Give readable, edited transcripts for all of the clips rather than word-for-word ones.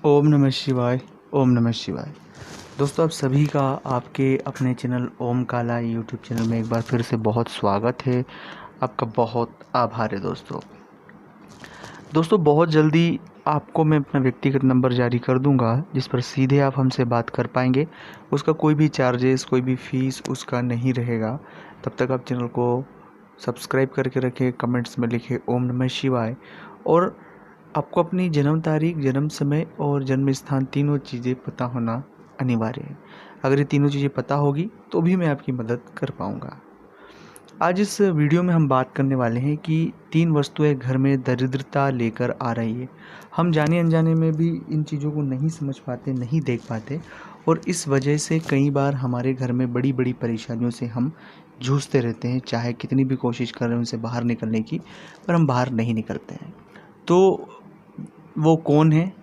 ओम नमः शिवाय। ओम नमः शिवाय। दोस्तों, आप सभी का आपके अपने चैनल ओम काला यूट्यूब चैनल में एक बार फिर से बहुत स्वागत है। आपका बहुत आभार है दोस्तों, बहुत जल्दी आपको मैं अपना व्यक्तिगत नंबर जारी कर दूंगा, जिस पर सीधे आप हमसे बात कर पाएंगे। उसका कोई भी चार्जेस, कोई भी फीस उसका नहीं रहेगा। तब तक आप चैनल को सब्सक्राइब करके रखें, कमेंट्स में लिखें ओम नमः शिवाय। और आपको अपनी जन्म तारीख, जन्म समय और जन्म स्थान तीनों चीज़ें पता होना अनिवार्य है। अगर ये तीनों चीज़ें पता होगी तो भी मैं आपकी मदद कर पाऊँगा। आज इस वीडियो में हम बात करने वाले हैं कि 3 वस्तुएं घर में दरिद्रता लेकर आ रही है। हम जाने अनजाने में भी इन चीज़ों को नहीं समझ पाते, नहीं देख पाते, और इस वजह से कई बार हमारे घर में बड़ी बड़ी परेशानियों से हम जूझते रहते हैं। चाहे कितनी भी कोशिश कर रहे हैं उनसे बाहर निकलने की, पर हम बाहर नहीं निकलते हैं। तो वो कौन है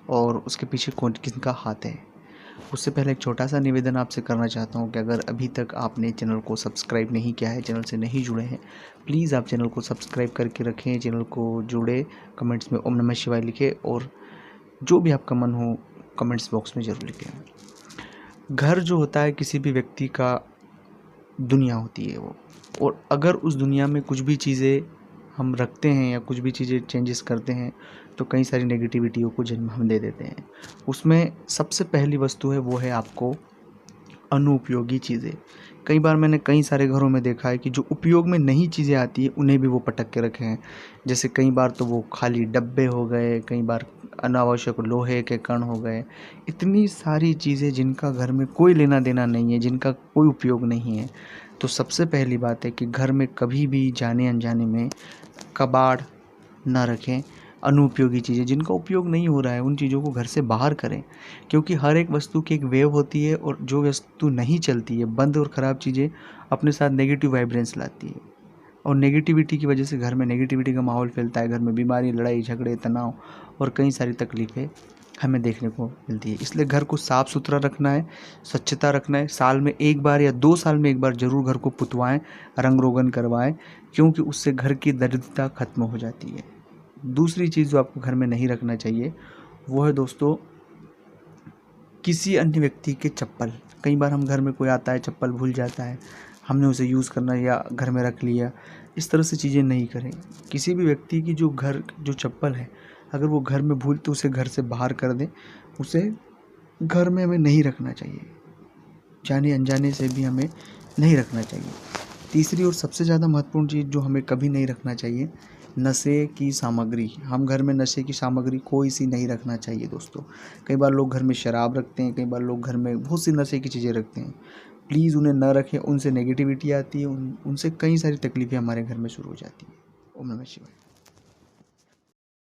और उसके पीछे कौन किसका हाथ है? उससे पहले एक छोटा सा निवेदन आपसे करना चाहता हूँ कि अगर अभी तक आपने चैनल को सब्सक्राइब नहीं किया है, चैनल से नहीं जुड़े हैं, प्लीज़ आप चैनल को सब्सक्राइब करके रखें, चैनल को जुड़े, कमेंट्स में ओम नमः शिवाय लिखें और जो भी आपका मन हो कमेंट्स बॉक्स में ज़रूर लिखें। घर जो होता है किसी भी व्यक्ति का दुनिया होती है वो, और अगर उस दुनिया में कुछ भी चीज़ें हम रखते हैं या कुछ भी चीज़ें चेंजेस करते हैं तो कई सारी नेगेटिविटियों को जन्म हम दे देते हैं। उसमें सबसे पहली वस्तु है वो है आपको अनुपयोगी चीज़ें। कई बार मैंने कई सारे घरों में देखा है कि जो उपयोग में नहीं चीज़ें आती है उन्हें भी वो पटक के रखे हैं। जैसे कई बार तो वो खाली डब्बे हो गए, कई बार अनावश्यक लोहे के कण हो गए। इतनी सारी चीज़ें जिनका घर में कोई लेना देना नहीं है, जिनका कोई उपयोग नहीं है। तो सबसे पहली बात है कि घर में कभी भी जाने अनजाने में कबाड़ ना रखें। अनुपयोगी चीज़ें जिनका उपयोग नहीं हो रहा है उन चीज़ों को घर से बाहर करें, क्योंकि हर एक वस्तु की एक वेव होती है और जो वस्तु नहीं चलती है, बंद और ख़राब चीज़ें अपने साथ नेगेटिव वाइब्रेंस लाती है, और नेगेटिविटी की वजह से घर में नेगेटिविटी का माहौल फैलता है। घर में बीमारी, लड़ाई झगड़े, तनाव और कई सारी तकलीफ़ें हमें देखने को मिलती है। इसलिए घर को साफ़ सुथरा रखना है, स्वच्छता रखना है। साल में एक बार या 2 साल में एक बार ज़रूर घर को पुतवाएं, रंग रोगन करवाएं, क्योंकि उससे घर की दरिद्रता खत्म हो जाती है। दूसरी चीज़ जो आपको घर में नहीं रखना चाहिए वो है दोस्तों किसी अन्य व्यक्ति के चप्पल। कई बार हम घर में कोई आता है, चप्पल भूल जाता है, हमने उसे यूज़ करना या घर में रख लिया। इस तरह से चीज़ें नहीं करें। किसी भी व्यक्ति की जो चप्पल है, अगर वो घर में भूल तो उसे घर से बाहर कर दें। उसे घर में हमें नहीं रखना चाहिए, जाने अनजाने से भी हमें नहीं रखना चाहिए। तीसरी और सबसे ज़्यादा महत्वपूर्ण चीज़ जो हमें कभी नहीं रखना चाहिए, नशे की सामग्री। हम घर में नशे की सामग्री कोई सी नहीं रखना चाहिए दोस्तों। कई बार लोग घर में शराब रखते हैं, कई बार लोग घर में बहुत सी नशे की चीज़ें रखते हैं। प्लीज़ उन्हें न रखें, उनसे नेगेटिविटी आती है, उनसे कई सारी तकलीफ़ें हमारे घर में शुरू हो जाती हैं। ओम नमः शिवाय।